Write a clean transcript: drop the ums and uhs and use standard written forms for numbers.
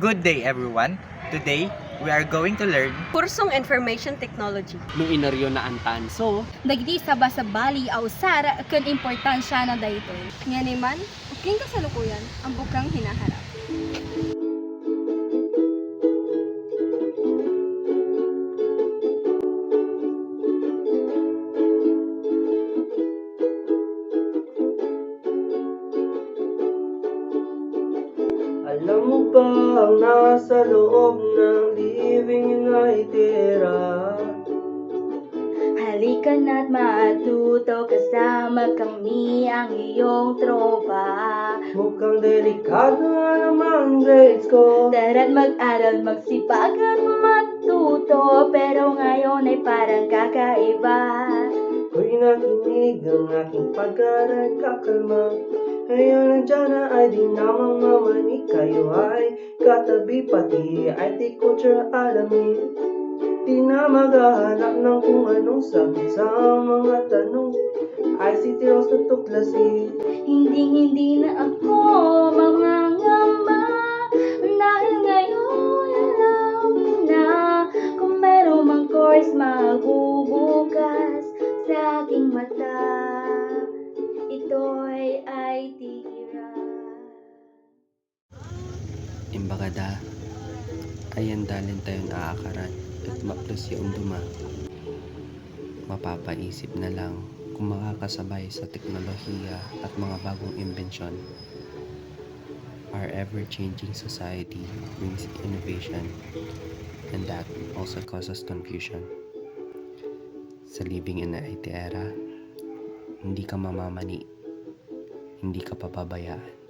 Good day everyone. Today, we are going to learn Kursong Information Technology. No inaryo na ang tanso. Dagiti sa basabali a usar ken importansya na daytoy. Ngani man, king kasalukuyan ang bukang hinaharap. Alam mo ba ang nasa loob ng living na itira? Halika na't matuto kasama kami ang iyong tropa. Mukhang delikado na naman grades ko. Tara't mag-aral, magsipagan, matuto, pero ngayon ay parang kakaiba. Hoy, nakinig ang aking pag-aral, kakalma. Ngayon nandiyan na ay di namang mamani. Kayo ay katabi, pati IT culture alamin. Di na maghahanap ng kung anong sagot sa mga tanong. ICT Rose na tuklasin. Hindi na ako mangangamba, dahil ngayon alam ko na kung meron mang course magbubukas sa aking mata. Ito'y IT era. Imbagada, ayan dalin tayo aakaran at maplos yung duma. Mapapaisip na lang kung makakasabay sa teknolohiya at mga bagong imbensyon. Our ever-changing society brings innovation, and that also causes confusion. Sa living in the IT era, hindi ka mamamani, hindi ka papabayaan.